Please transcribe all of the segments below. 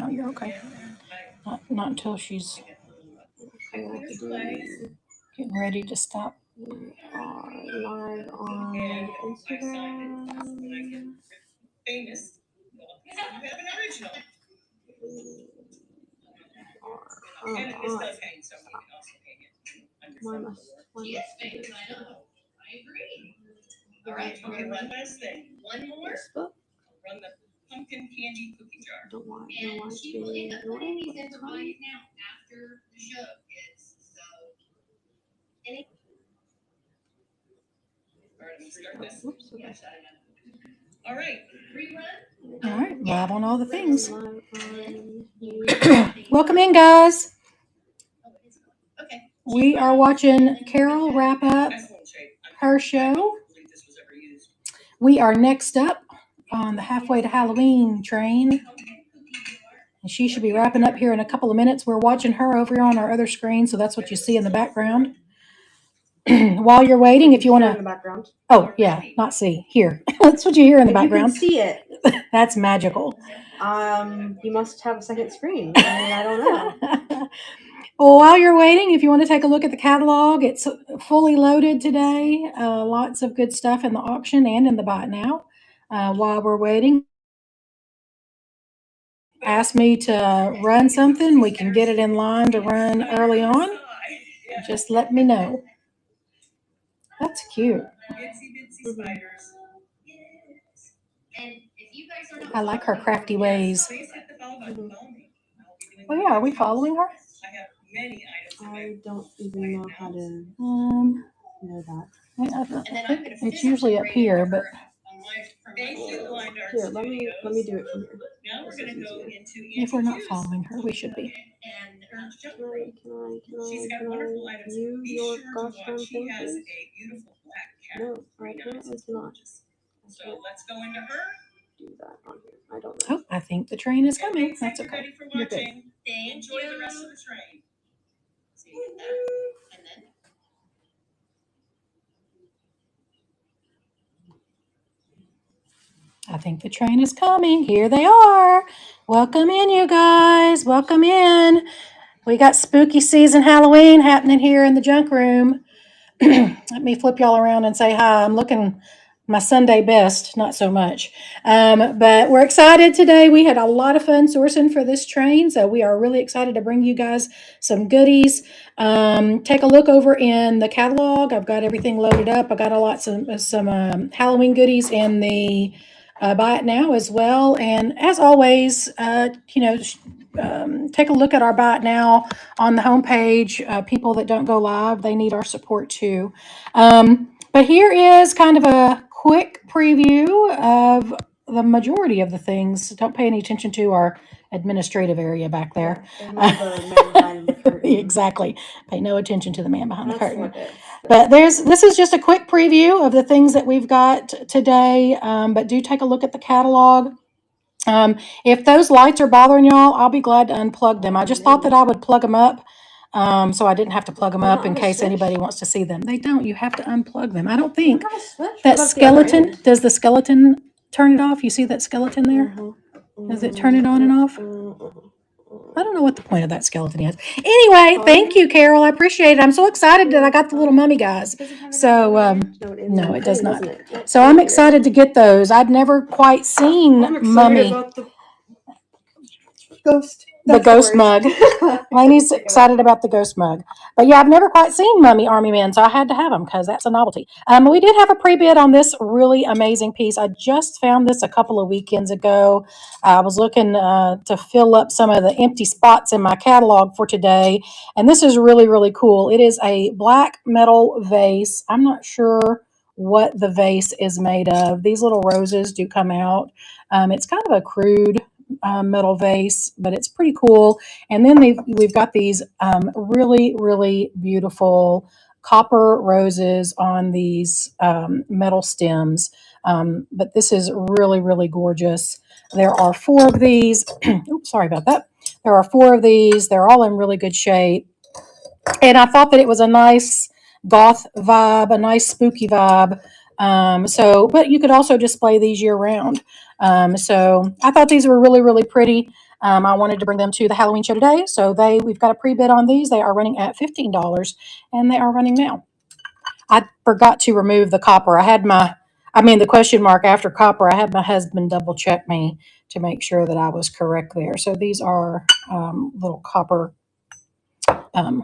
No, you're okay. Not until she's getting ready to stop. We are live on Instagram. Famous. You have an original. And this does hang, so we can also hang it under Why some must door. I know. I agree. All right, okay, one last thing. One more. Facebook? Run the pumpkin candy cookie jar. Don't want no one to be annoying. Now after the show, kids. So any. All right, start this. Oops, okay. All right. All right, live on all the things. Live on Welcome in, guys. Okay. We are watching Carol wrap up her show. We are next up on the Halfway to Halloween train. And she should be wrapping up here in a couple of minutes. We're watching her over here on our other screen, so that's what you see in the background. While you're waiting, if you want in the to. background. Oh, yeah, not see. Here. That's what you hear in the background. You can see it. That's magical. You must have a second screen. I don't know. Well, while you're waiting, if you want to take a look at the catalog, it's fully loaded today. Lots of good stuff in the auction and in the Buy It Now. While we're waiting, ask me to run something. We can get it in line to run early on. Just let me know. That's cute. I like her crafty ways. Oh yeah, are we following her? I don't even know how to know that. It's usually up here, but Here, let me do it from here. Now we're going to go into if we're not following her, we should be. She's got wonderful items. View Be your sure to watch. costume She thing, has please? a beautiful black cat. No, right now it's not. So let's go into her. Do that on here. I don't know. Oh, I think the train is coming. Thanks, That's you're okay. ready for You're good. watching. Enjoy the rest of the train. So you get that, and then. I think the train is coming. Here they are. Welcome in, you guys. Welcome in. We got spooky season Halloween happening here in the junk room. Let me flip y'all around and say hi. I'm looking my Sunday best, not so much. But we're excited today. We had a lot of fun sourcing for this train, so we are really excited to bring you guys some goodies. Take a look over in the catalog. I've got everything loaded up. I got some Halloween goodies in the Buy It Now as well. And as always, take a look at our Buy It Now on the homepage. People that don't go live, they need our support too. But here is kind of a quick preview of the majority of the things. Don't pay any attention to our administrative area back there. Exactly. Pay no attention to the man behind the curtain. But this is just a quick preview of the things that we've got today. But do take a look at the catalog. If those lights are bothering y'all, I'll be glad to unplug them. I just thought that I would plug them up. So I didn't have to plug them up in case anybody wants to see them. They don't. You have to unplug them. I don't think that skeleton, does the skeleton turn it off? You see that skeleton there? Does it turn it on and off? I don't know what the point of that skeleton is. Anyway, thank you, Carol. I appreciate it. I'm so excited that I got the little mummy guys. So, no, it does not. So I'm excited to get those. I'd never quite seen mummy. The ghost mug. Lainey's excited about the ghost mug. But yeah, I've never quite seen mummy army men, so I had to have them because that's a novelty. We did have a pre-bid on this really amazing piece. I just found this a couple of weekends ago. I was looking to fill up some of the empty spots in my catalog for today. And this is really, really cool. It is a black metal vase. I'm not sure what the vase is made of. These little roses do come out. It's kind of a crude metal vase, but it's pretty cool. And then we've got these really, really beautiful copper roses on these metal stems. But this is really, really gorgeous. There are 4 of these. Oops, sorry about that. There are 4 of these. They're all in really good shape. And I thought that it was a nice goth vibe, a nice spooky vibe. But you could also display these year round. So I thought these were really, really pretty. I wanted to bring them to the Halloween show today. So we've got a pre-bid on these. They are running at $15 and they are running now. I forgot to remove the copper. The question mark after copper. I had my husband double check me to make sure that I was correct there. So these are little copper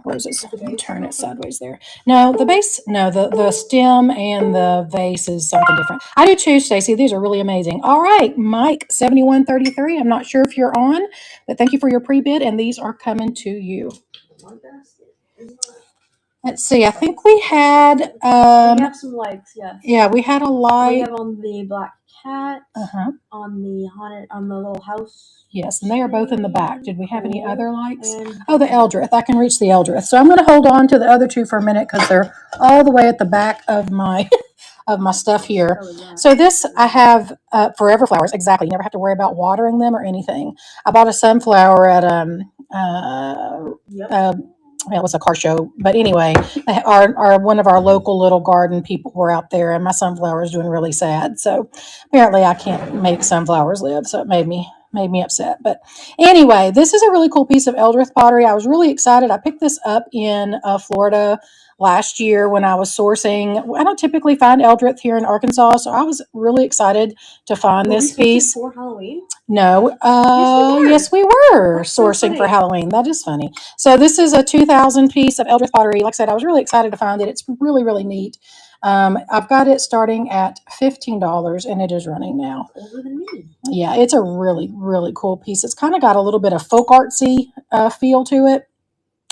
roses. Let me turn it sideways there. No, the base, no, the stem and the vase is something different. I do too, Stacy. These are really amazing. All right, Mike 7133. I'm not sure if you're on, but thank you for your pre-bid, and these are coming to you. Let's see. I think we had we have some likes, yes. Yeah, we had a like. We have on the black cat, on the haunted, on the little house. Yes, and they are both in the back. Did we have any other likes? Oh, the Eldrith. I can reach the Eldrith. So I'm going to hold on to the other two for a minute because they're all the way at the back of my of my stuff here. So this I have forever flowers. Exactly. You never have to worry about watering them or anything. I bought a sunflower at it was a car show, but anyway, our one of our local little garden people were out there, and my sunflower is doing really sad. So apparently, I can't make sunflowers live, so it made me upset. But anyway, this is a really cool piece of Eldrith pottery. I was really excited. I picked this up in Florida last year when I was sourcing. I don't typically find Eldrith here in Arkansas, so I was really excited to find this piece. For Halloween? No. Yes, we were sourcing for Halloween. That is funny. So this is a 2000 piece of Eldrith pottery. Like I said, I was really excited to find it. It's really, really neat. I've got it starting at $15 and it is running now. Older than me. Yeah, it's a really, really cool piece. It's kind of got a little bit of folk artsy feel to it.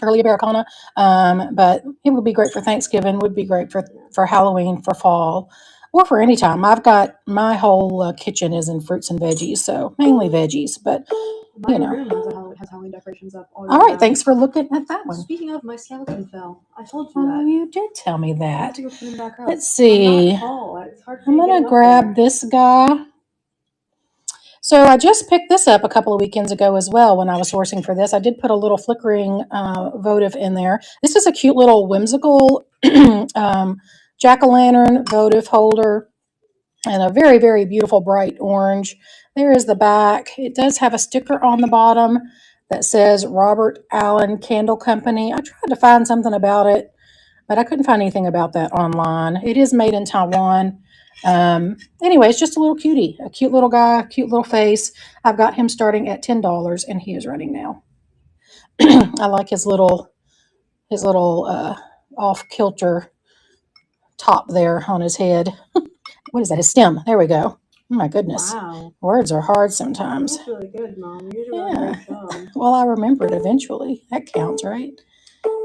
Early Americana, but it would be great for Thanksgiving, would be great for Halloween, for fall, or for any time. I've got my whole kitchen is in fruits and veggies, so mainly veggies, but my room has Halloween decorations up. All right, thanks for looking at that one. Speaking of, my skeleton fell. I told you that. Oh, you did tell me that. I have to go put him back up. Let's see. I'm going to grab this guy. So I just picked this up a couple of weekends ago as well when I was sourcing for this. I did put a little flickering votive in there. This is a cute little whimsical jack-o'-lantern votive holder and a very, very beautiful bright orange. There is the back. It does have a sticker on the bottom that says Robert Allen Candle Company. I tried to find something about it, but I couldn't find anything about that online. It is made in Taiwan. Anyway, it's just a little cutie, a cute little guy, cute little face. I've got him starting at $10 and he is running now. I like his little off kilter top there on his head. What is that? His stem. There we go. Oh my goodness. Wow. Words are hard sometimes. That's really good, Mom. You're doing a great job. Well, I remembered eventually. That counts, right?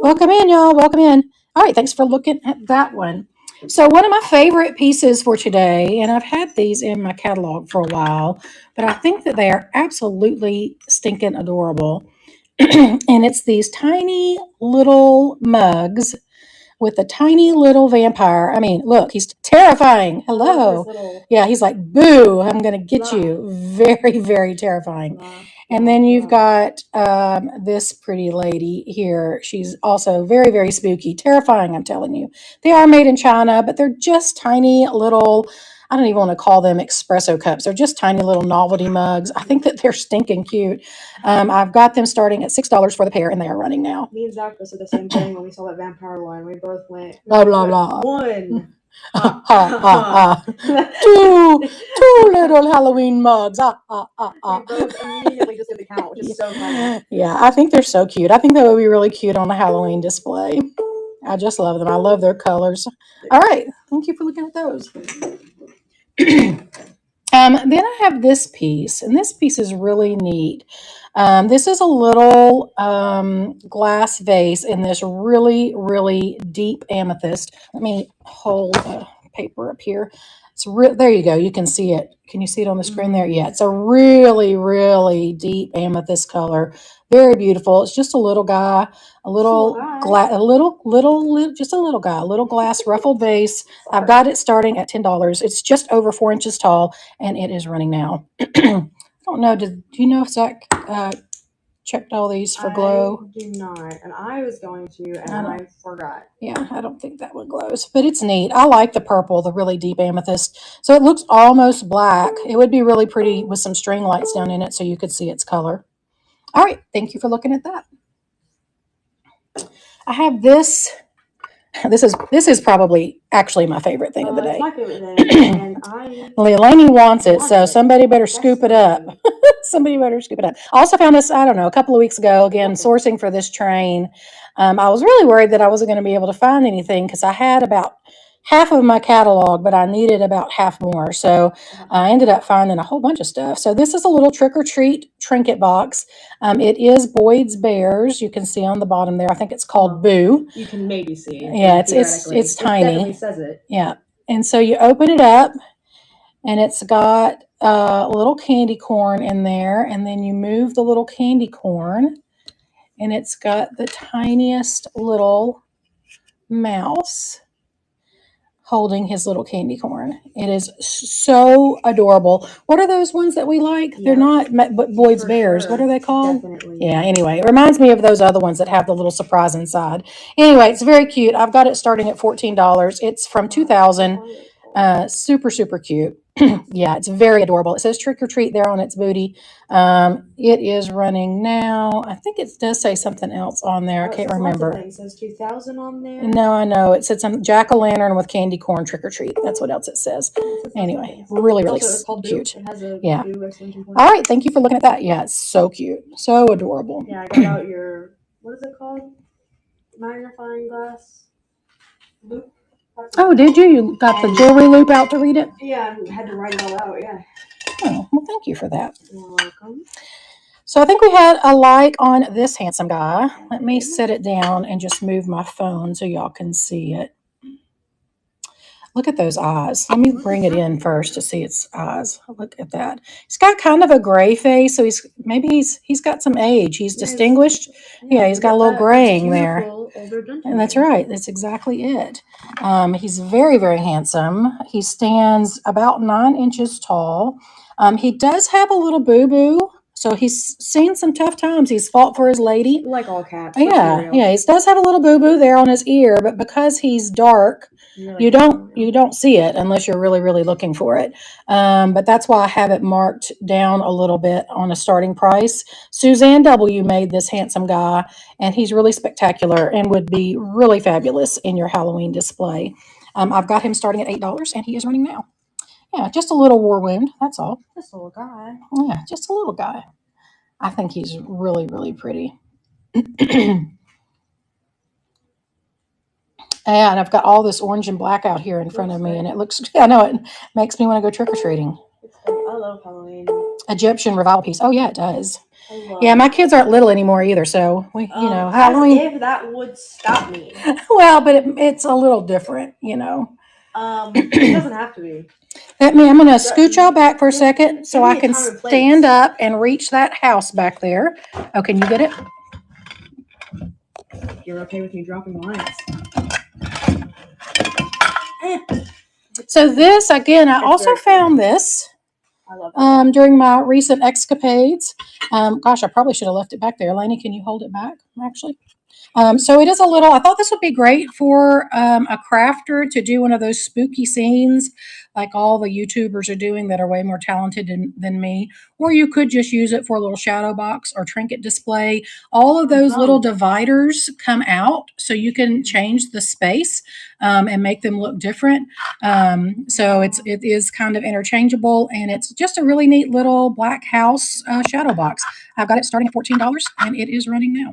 Welcome in, y'all. Welcome in. All right. Thanks for looking at that one. So one of my favorite pieces for today, and I've had these in my catalog for a while, but I think that they are absolutely stinking adorable. And it's these tiny little mugs with a tiny little vampire. I mean, look, he's terrifying. Hello. Yeah, he's like, boo, I'm going to get you. Very, very terrifying. And then you've got this pretty lady here. She's also very, very spooky, terrifying, I'm telling you. They are made in China, but they're just tiny little, I don't even want to call them espresso cups. They're just tiny little novelty mugs. I think that they're stinking cute. I've got them starting at $6 for the pair, and they are running now. Me and Zach said the same thing when we saw that vampire one. We both went, blah, blah, blah. One. Two little Halloween mugs. We both immediately just did the count, which is so funny. Yeah, I think they're so cute. I think that would be really cute on a Halloween display. I just love them. I love their colors. All right. Thank you for looking at those. Then I have this piece, and this piece is really neat. This is a little glass vase in this really, really deep amethyst. Let me hold the paper up here. There you go. You can see it. Can you see it on the screen there? Yeah, it's a really, really deep amethyst color. Very beautiful. It's just a little guy, a little glass, just a little guy, a little glass ruffled vase. I've got it starting at $10. It's just over 4 inches tall, and it is running now. I don't know. Do you know if Zach checked all these for glow? I do not, and I was going to, and I forgot. Yeah, I don't think that one glows, but it's neat. I like the purple, the really deep amethyst. So it looks almost black. It would be really pretty with some string lights down in it so you could see its color. All right. Thank you for looking at that. I have this. This is probably actually my favorite thing of the day. It's my favorite thing, and Leilani wants it, want so it. somebody better scoop it up. Somebody better scoop it up. I also found this, I don't know, a couple of weeks ago, again, sourcing for this train. I was really worried that I wasn't going to be able to find anything because I had about half of my catalog, but I needed about half more. So I ended up finding a whole bunch of stuff. So this is a little trick or treat trinket box. It is Boyd's Bears. You can see on the bottom there. I think it's called Boo. You can maybe see. Yeah, it's tiny. It definitely says it. Yeah. And so you open it up and it's got a little candy corn in there. And then you move the little candy corn and it's got the tiniest little mouse holding his little candy corn. It is so adorable. What are those ones that we like? Yeah. They're not Boyd's Bears. Sure. What are they called? Definitely. Yeah, anyway, it reminds me of those other ones that have the little surprise inside. Anyway, it's very cute. I've got it starting at $14. It's from 2000. Super, super cute. Yeah, it's very adorable. It says trick or treat there on its booty. It is running now. I think it does say something else on there. I can't remember. It says 2000 on there. No, I know. It said some jack-o'-lantern with candy corn trick or treat. That's what else it says. Anyway, really, really cute. It has a Yeah. Boo extension point. All right. Thank you for looking at that. Yeah, it's so cute. So adorable. Yeah, I got out your, what is it called? Magnifying glass loop. Oh, did you? You got the jewelry loop out to read it? Yeah, I had to write it all out, yeah. Oh, well, thank you for that. You're welcome. So I think we had a like on this handsome guy. Let me set it down and just move my phone so y'all can see it. Look at those eyes. Let me bring it in first to see its eyes. Look at that. He's got kind of a gray face, so he's got some age. He's distinguished. Yeah, he's got a little graying there. And that's right. That's exactly it. He's very, very handsome. He stands about 9 inches tall. He does have a little boo-boo. So he's seen some tough times. He's fought for his lady. Like all cats. Yeah. He does have a little boo-boo there on his ear, but because he's dark, you don't see it unless you're really, really looking for it. But that's why I have it marked down a little bit on a starting price. Suzanne W. made this handsome guy, and he's really spectacular and would be really fabulous in your Halloween display. I've got him starting at $8, and he is running now. Yeah, just a little war wound. That's all. Just a little guy. Yeah, just a little guy. I think he's really, really pretty. Yeah, and I've got all this orange and black out here in front of me, and it looks, I know, it makes me want to go trick-or-treating. I love Halloween. Egyptian revival piece. Oh, yeah, it does. Yeah, my kids aren't little anymore either, so we, Halloween. As if that would stop me. Well, but it's a little different, It doesn't have to be. I'm going to scoot y'all back for a second so I can stand up and reach that house back there. Oh, can you get it? You're okay with me dropping the lights. So this, again, I also found this I love during my recent escapades. Gosh, I probably should have left it back there. Lainey, can you hold it back, actually? So it is a little, I thought this would be great for a crafter to do one of those spooky scenes like all the YouTubers are doing that are way more talented than me. Or you could just use it for a little shadow box or trinket display. All of those little dividers come out so you can change the space and make them look different. So it is kind of interchangeable, and it's just a really neat little black house shadow box. I've got it starting at $14 and it is running now.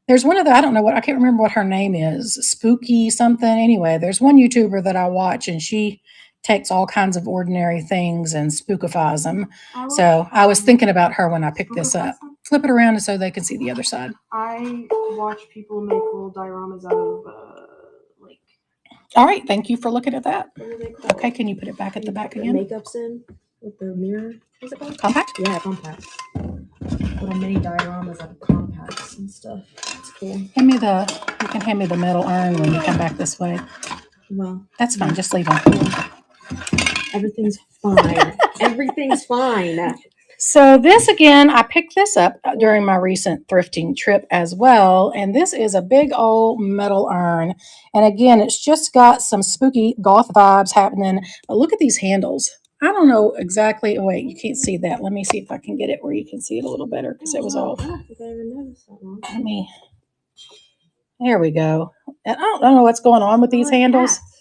There's one of the, I can't remember what her name is, Spooky something. Anyway, there's one YouTuber that I watch, and she takes all kinds of ordinary things and spookifies them. So I was thinking about her when I picked this up. Flip it around so they can see the other side. I watch people make little dioramas out of like. All right, thank you for looking at that. Okay, can you put it back at the back again? Makeups in with the mirror. What's it called? Compact? Yeah, compact. Little mini dioramas of compacts and stuff. It's cool. You can hand me the metal urn when you come back this way. Well, that's fine. Just leave them. Everything's fine. Everything's fine. So this, again, I picked this up during my recent thrifting trip as well. And this is a big old metal urn. And again, it's just got some spooky goth vibes happening. But look at these handles. I don't know exactly. Oh, wait, you can't see that. Let me see if I can get it where you can see it a little better because it was off. I don't think I even noticed that one. Let me. There we go. And I don't know what's going on with these handles. Cats.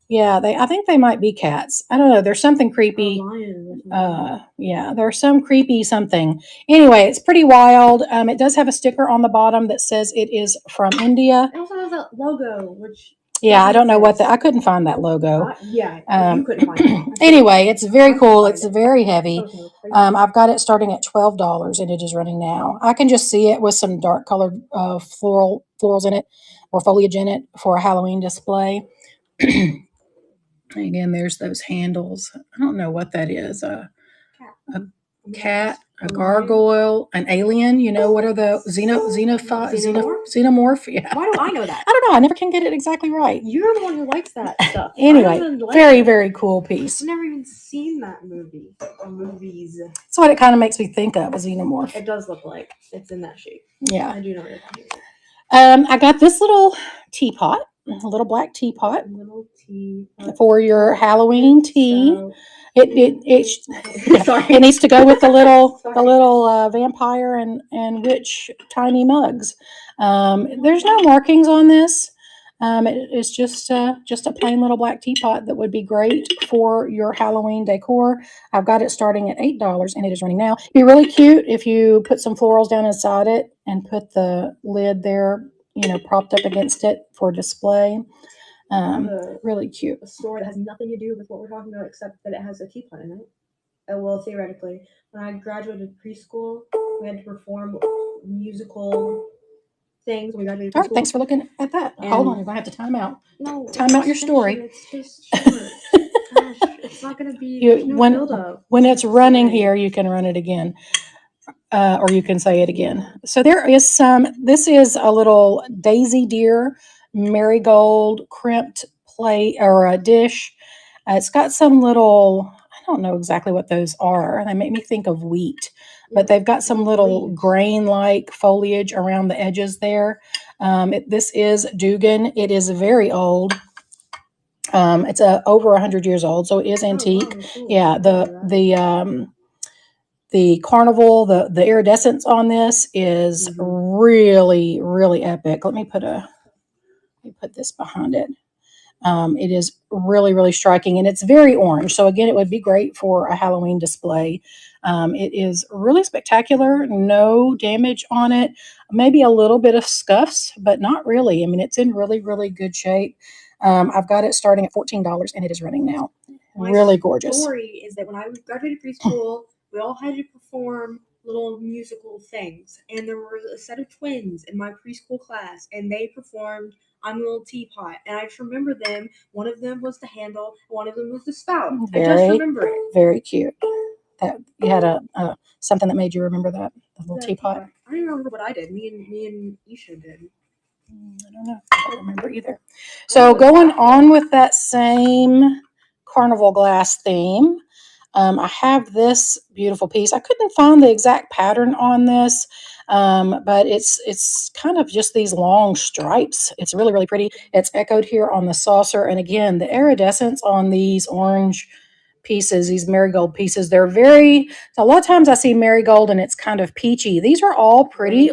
Yeah, I think they might be cats. I don't know. There's something creepy. Lions or something. Yeah, there's some creepy something. Anyway, it's pretty wild. It does have a sticker on the bottom that says it is from India. It also has a logo, which Yeah, I don't know what I couldn't find that logo. you couldn't find it. Anyway, it's very cool. It's very heavy. I've got it starting at $12 and it is running now. I can just see it with some dark colored florals in it or foliage in it for a Halloween display. Again, there's those handles. I don't know what that is. A cat, a gargoyle, an alien. You know, what are the xenomorph? Yeah. Why do I know that? I don't know. I never can get it exactly right. You're the one who likes that stuff. Anyway, very cool piece. I've never even seen that movie or movies. That's what it kind of makes me think of, a xenomorph. It does look like it's in that shape. Yeah. I do know what you're talking about. I got this little teapot, a little black teapot, for your Halloween tea. So, it needs to go with the little vampire and witch tiny mugs. There's no markings on this. It's just a plain little black teapot that would be great for your Halloween decor. I've got it starting at $8 and it is running now. It'd be really cute if you put some florals down inside it and put the lid there, propped up against it for display. Really cute. A store that has nothing to do with what we're talking about except that it has a teapot in it. Well, theoretically, when I graduated preschool, we had to perform musical things. We graduated preschool. All right, thanks for looking at that. Hold on, you're gonna have to time out. No, time out your story. It's just short. Gosh, it's not gonna be when it's running here. You can run it again. Or you can say it again. So there is this is a little daisy deer marigold crimped plate or a dish. It's got some little, I don't know exactly what those are. They make me think of wheat, but they've got some little grain-like foliage around the edges there. This is Dugan. It is very old. It's over 100 years old, so it is antique. Oh, wow, cool. Yeah, the carnival, the iridescence on this is really, really epic. Let me put this behind it. It is really, really striking, and it's very orange. So again, it would be great for a Halloween display. It is really spectacular. No damage on it. Maybe a little bit of scuffs, but not really. I mean, it's in really, really good shape. I've got it starting at $14, and it is running now. Really gorgeous. My story is that when I graduated preschool, we all had to perform little musical things, and there was a set of twins in my preschool class, and they performed I'm a Little Teapot, and I just remember them. One of them was the handle, one of them was the spout. I just remember it. Very cute. That you had a something that made you remember that, the little teapot. I don't remember what I did. Me and Isha did. I don't know. I don't remember either. So going on with that same carnival glass theme, I have this beautiful piece. I couldn't find the exact pattern on this, but it's kind of just these long stripes. It's really, really pretty. It's echoed here on the saucer. And again, the iridescence on these orange pieces, these marigold pieces, they're a lot of times I see marigold and it's kind of peachy. These are all pretty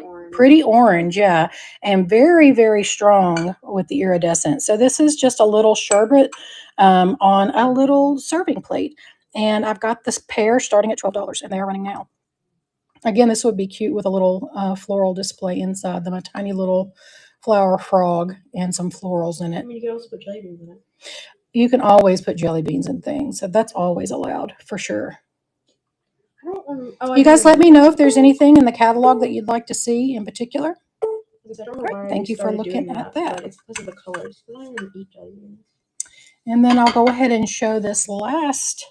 orange, yeah, and very, very strong with the iridescence. So this is just a little sherbet on a little serving plate. And I've got this pair starting at $12, and they are running now. Again, this would be cute with a little floral display inside them, a tiny little flower frog and some florals in it. I mean, you can also put jelly beans in it. You can always put jelly beans in things. So that's always allowed, for sure. You guys let me know if there's anything in the catalog that you'd like to see in particular. Right, thank you for looking at that. It's because of the colors. I don't even eat jelly beans. And then I'll go ahead and show this last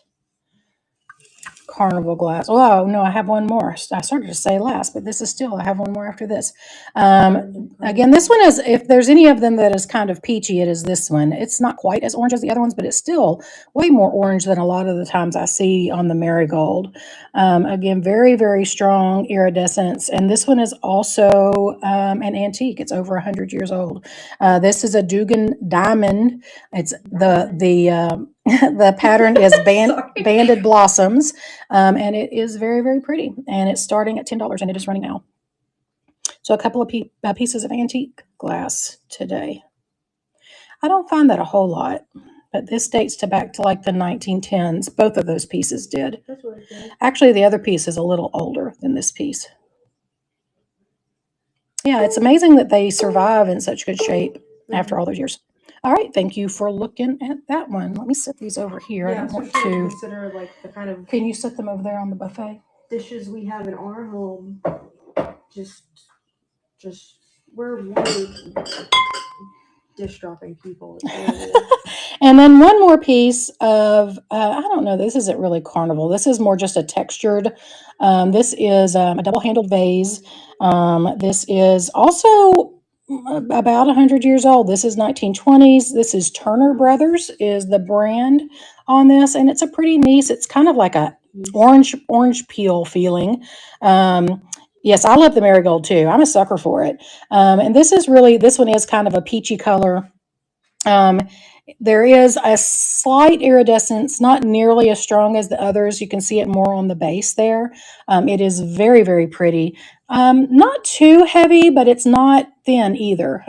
carnival glass. Oh no, I have one more. I started to say last, but this is still, I have one more after this. Again, this one is, if there's any of them that is kind of peachy, it is this one. It's not quite as orange as the other ones, but it's still way more orange than a lot of the times I see on the marigold. Again, very, very strong iridescence. And this one is also an antique. It's over 100 years old. This is a Dugan diamond. It's The pattern is Sorry. banded blossoms, and it is very, very pretty. And it's starting at $10, and it is running now. So a couple of pieces of antique glass today. I don't find that a whole lot, but this dates back to like the 1910s. Both of those pieces did. That's what it did. Actually, the other piece is a little older than this piece. Yeah, it's amazing that they survive in such good shape after all those years. All right, thank you for looking at that one. Let me set these over here. Yeah, I don't want especially when you to. consider like the kind of Can you set them over there on the buffet? dishes we have in our home. Just we're really dish dropping people. It's horrible. And then one more piece of, I don't know, this isn't really carnival. This is more just a textured. This is a double-handled vase. This is also about 100 years old. This is 1920s. This is Turner Brothers is the brand on this, and it's a pretty nice. It's kind of like a orange peel feeling. Yes, I love the marigold too. I'm a sucker for it. And this one is kind of a peachy color. There is a slight iridescence, not nearly as strong as the others. You can see it more on the base there. It is very, very pretty. Not too heavy, but it's not thin either.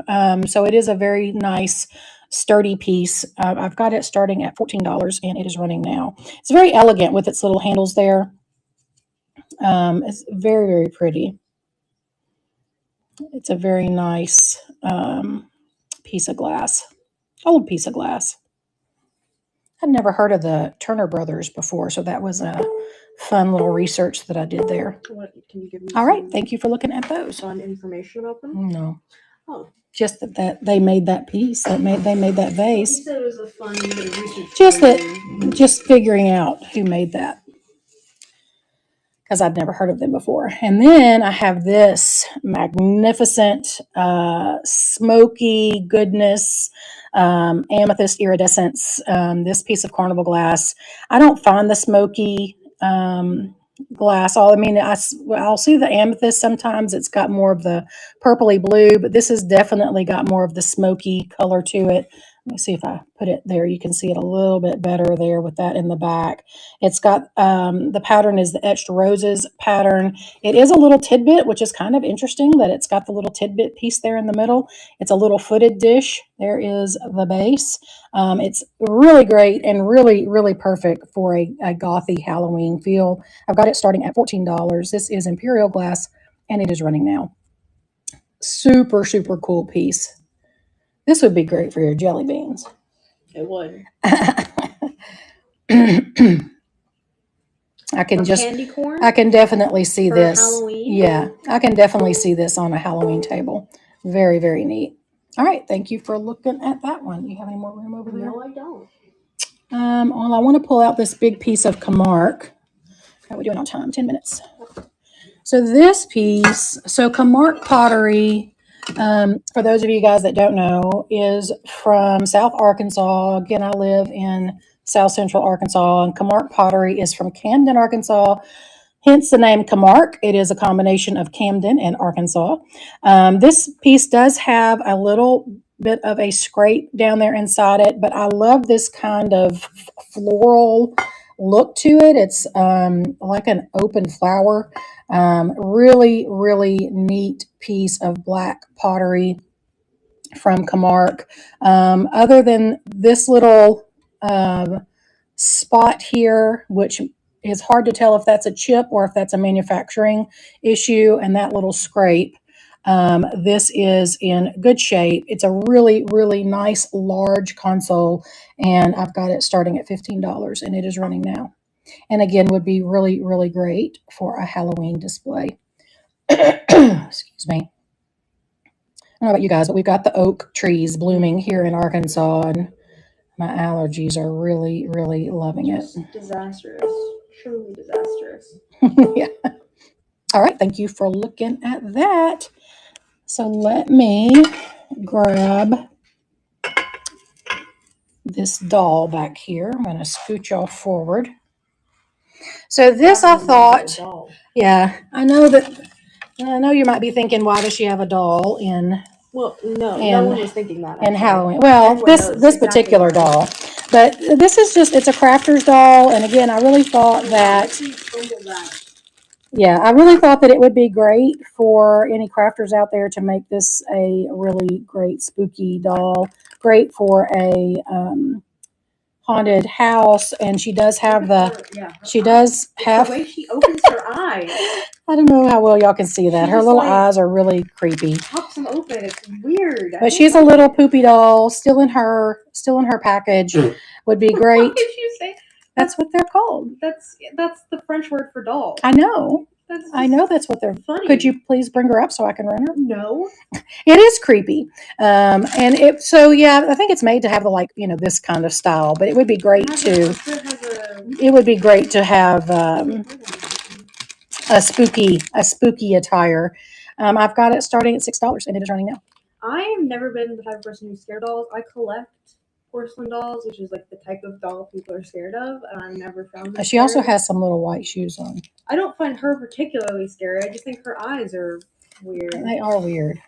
So it is a very nice, sturdy piece. I've got it starting at $14, and it is running now. It's very elegant with its little handles there. It's very, very pretty. It's a very nice piece of glass. Old piece of glass. I'd never heard of the Turner Brothers before, so that was a fun little research that I did there. Can you give me All right, thank you for looking at those. fun information about them? No. Oh. Just that they made that piece. They made that vase. You said it was a fun bit of research. Just figuring out who made that, because I'd never heard of them before. And then I have this magnificent smoky goodness amethyst iridescence. This piece of carnival glass. I don't find the smoky glass. I'll see the amethyst sometimes. It's got more of the purpley blue, but this has definitely got more of the smoky color to it. Let me see if I put it there. You can see it a little bit better there with that in the back. It's got the pattern is the etched roses pattern. It is a little tidbit, which is kind of interesting that it's got the little tidbit piece there in the middle. It's a little footed dish. There is the base. It's really great and really, really perfect for a gothy Halloween feel. I've got it starting at $14. This is Imperial glass, and it is running now. Super, super cool piece. This would be great for your jelly beans. It would. I can candy corn. I can definitely see for this. Halloween? Yeah, I can definitely see this on a Halloween table. Very, very neat. All right, thank you for looking at that one. You have any more room over there? No, I don't. Well, I want to pull out this big piece of Camargue. How are we doing on time? 10 minutes. So this piece, Camargue pottery, for those of you guys that don't know, is from South Arkansas. Again, I live in South Central Arkansas, and Camargue pottery is from Camden, Arkansas. Hence the name Camargue. It is a combination of Camden and Arkansas. This piece does have a little bit of a scrape down there inside it, but I love this kind of floral look to it. It's like an open flower. Really, really neat piece of black pottery from Camargue. Other than this little spot here, which is hard to tell if that's a chip or if that's a manufacturing issue, and that little scrape, this is in good shape. It's a really, really nice large console, and I've got it starting at $15, and it is running now. And again, would be really, really great for a Halloween display. Excuse me. I don't know about you guys, but we've got the oak trees blooming here in Arkansas, and my allergies are really, really loving it. Disastrous. Truly disastrous. Yeah. All right. Thank you for looking at that. So let me grab this doll back here. I'm going to scoot y'all forward. So this, I thought, yeah, I know you might be thinking, why does she have a doll in? Well, no one was thinking that. And Halloween. Well, this particular doll. But this is just, it's a crafter's doll. And again, I really thought that, yeah, I really thought that it would be great for any crafters out there to make this a really great spooky doll. Great for a haunted house. And she does have she does have the way she opens her eyes. I don't know how well y'all can see that. Her little eyes are really creepy. Pops them open. It's weird. But she's a little poopy doll, still in her package. Would be great. What did you say? That's what they're called. That's the French word for doll. I know. I know that's what they're. Funny. Could you please bring her up so I can run her? No. It is creepy, and it. So yeah, I think it's made to have the this kind of style. But it would be great to. It would be great to have a spooky attire. I've got it starting at $6, and it is running now. I have never been the type of person who's scared dolls. I collect porcelain dolls, which is like the type of doll people are scared of, and I've never found them. She also has some little white shoes on. I don't find her particularly scary. I just think her eyes are weird. They are weird.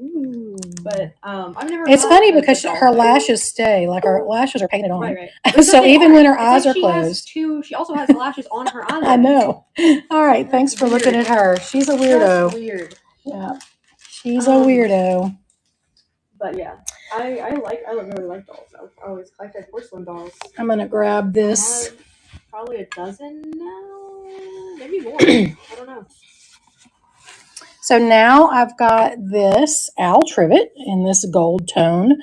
Ooh. But I've never. It's funny because her lashes stay, like her lashes are painted on. Right. So even when her eyes are closed. She also has lashes on her eyes. I know. All right, thanks for looking at her. She's a weirdo. That's weird. Yeah, she's a weirdo. But yeah, I really like dolls. I always collected porcelain dolls. I'm gonna grab this. I have probably a dozen now, maybe more. I don't know. So now I've got this owl trivet in this gold tone.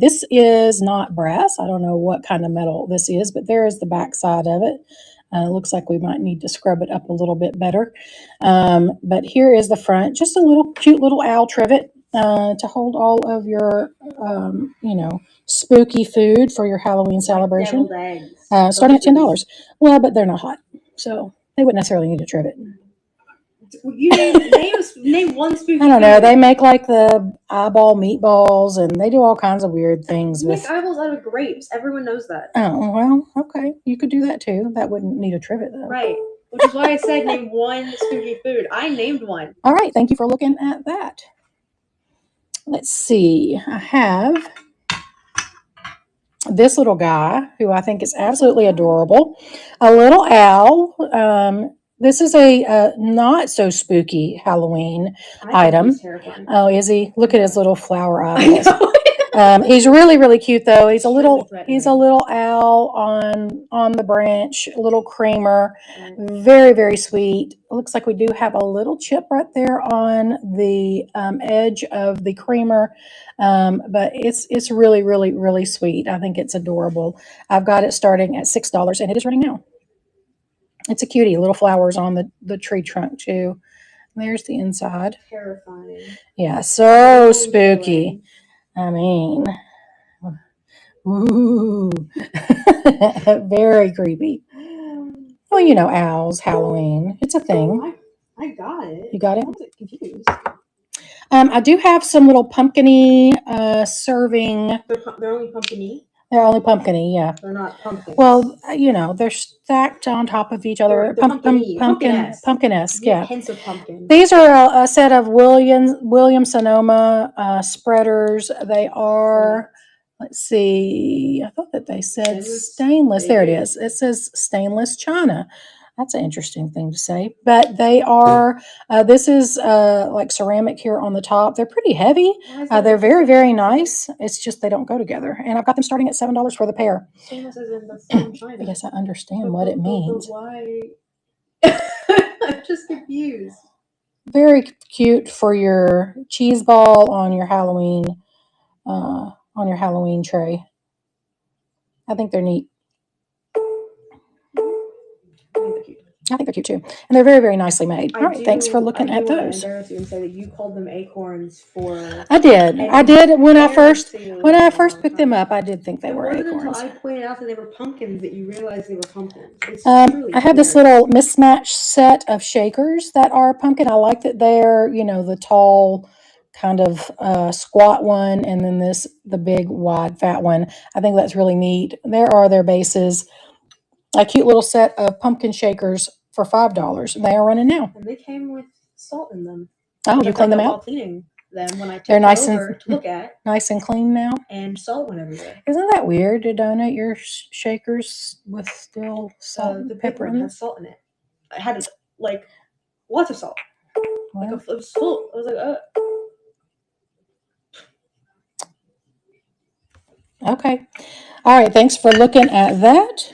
This is not brass. I don't know what kind of metal this is, but there is the back side of it. Looks like we might need to scrub it up a little bit better. But here is the front. Just a little cute little owl trivet to hold all of your, spooky food for your Halloween celebration. Starting at $10. Well, but they're not hot, so they wouldn't necessarily need a trivet. You name one spooky. I don't know. They make like the eyeball meatballs, and they do all kinds of weird things. You make eyeballs out of grapes. Everyone knows that. Oh well, okay. You could do that too. That wouldn't need a trivet though. Right. Which is why I said name one spooky food. I named one. All right. Thank you for looking at that. Let's see. I have this little guy who I think is absolutely adorable. A little owl. This is a not so spooky Halloween item. Oh, is he? Look at his little flower eyes. He's really, really cute though. He's a little owl on the branch, a little creamer, very, very sweet. It looks like we do have a little chip right there on the edge of the creamer, but it's really, really, really sweet. I think it's adorable. I've got it starting at $6, and it is running now. It's a cutie. Little flowers on the tree trunk too. There's the inside. Terrifying. Yeah, so spooky. I mean, ooh, very creepy. Well, you know, owls, Halloween. It's a thing. I got it. You got it? I was confused. I do have some little pumpkin-y serving. They're only pumpkin-y? They're only pumpkin-y, yeah. They're not pumpkins. Well, they're stacked on top of each other. Pumpkin-esque, yeah. Hints of pumpkin. These are a set of Williams-Sonoma spreaders. They are, let's see, I thought that they said stainless. There it is. It says stainless china. That's an interesting thing to say. But they are, this is like ceramic here on the top. They're pretty heavy. They're very, very nice. It's just they don't go together. And I've got them starting at $7 for the pair. Stainless is in the same china. Yes, I understand what it means. But why? I'm just confused. Very cute for your cheese ball on your Halloween tray. I think they're neat. I think they're cute too, and they're very, very nicely made. All right, thanks for looking at those. I embarrass you and say that you called them acorns for. I did when I first picked them up. I did think they were acorns. Until I pointed out that they were pumpkins that you realized they were pumpkins. I have this little mismatched set of shakers that are pumpkin. I like that they're the tall, kind of squat one, and then the big, wide, fat one. I think that's really neat. There are their bases. A cute little set of pumpkin shakers for $5. They are running now. And they came with salt in them. Oh, you cleaned them out? them when I They're tipped nice over and to look at, nice and clean now. and salt went everywhere. Isn't that weird to donate your shakers with still salt The and big pepper one in has them? salt in it. I had like lots of salt. Like Well, it was full. I was like, okay. All right. Thanks for looking at that.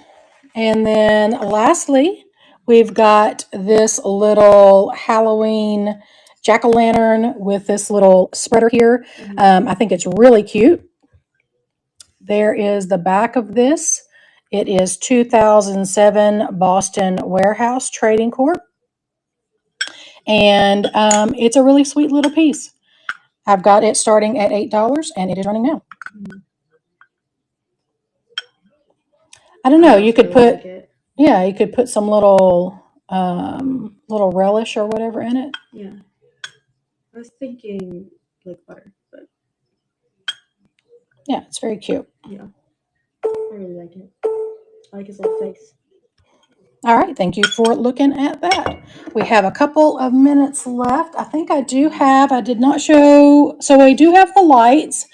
And then lastly, we've got this little Halloween jack-o'-lantern with this little spreader here. I think it's really cute. There is the back of this. It is 2007 Boston Warehouse Trading Corp. And it's a really sweet little piece. I've got it starting at $8 and it is running now. I don't know. You could put, like it. yeah, you could put some little relish or whatever in it. Yeah. I was thinking like butter, but Yeah, it's very cute. yeah, I really like it. I like his little face. All right, thank you for looking at that. We have a couple of minutes left. I think I did not show, so we do have the lights,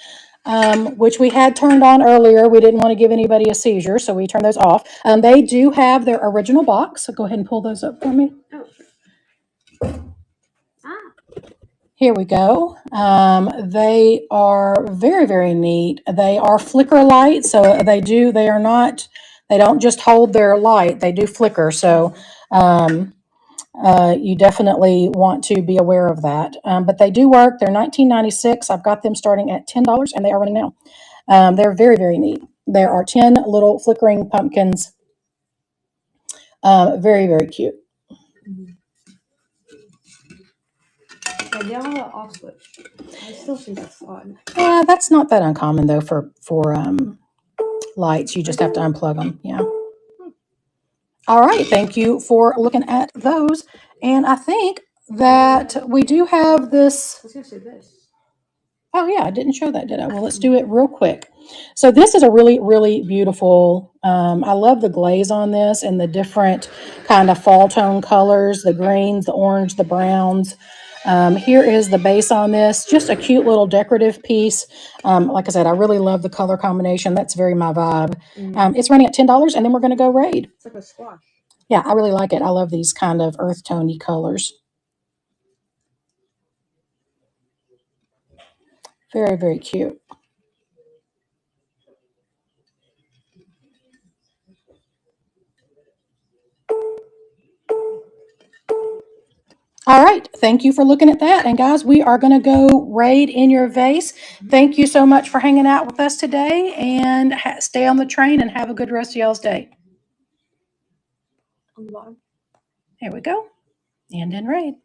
which we had turned on earlier. We didn't want to give anybody a seizure, so we turned those off. They do have their original box, so go ahead and pull those up for me. Oh. Here we go. They are very, very neat. They are flicker lights, so they don't just hold their light, they do flicker. So you definitely want to be aware of that. But they do work. They're $19.96. I've got them starting at $10 and they are running now. They're very, very neat. There are 10 little flickering pumpkins. Very, very cute. Yeah, they all have an off switch. I still think that's odd. That's not that uncommon though for lights. You just have to unplug them. Yeah. All right. Thank you for looking at those. And I think that we do have this. I was gonna say this. Oh yeah, I didn't show that, did I? Well, let's do it real quick. So this is a really, really beautiful, I love the glaze on this and the different kind of fall tone colors, the greens, the orange, the browns. Here is the base on this, just a cute little decorative piece. Like I said, I really love the color combination. That's very my vibe. It's running at $10 and then we're going to go raid. It's like a squash. Yeah, I really like it. I love these kind of earth toney colors. Very, very cute. All right. Thank you for looking at that. And guys, we are going to go raid in your vase. Thank you so much for hanging out with us today and stay on the train and have a good rest of y'all's day. On the bottom. Here we go. And in raid.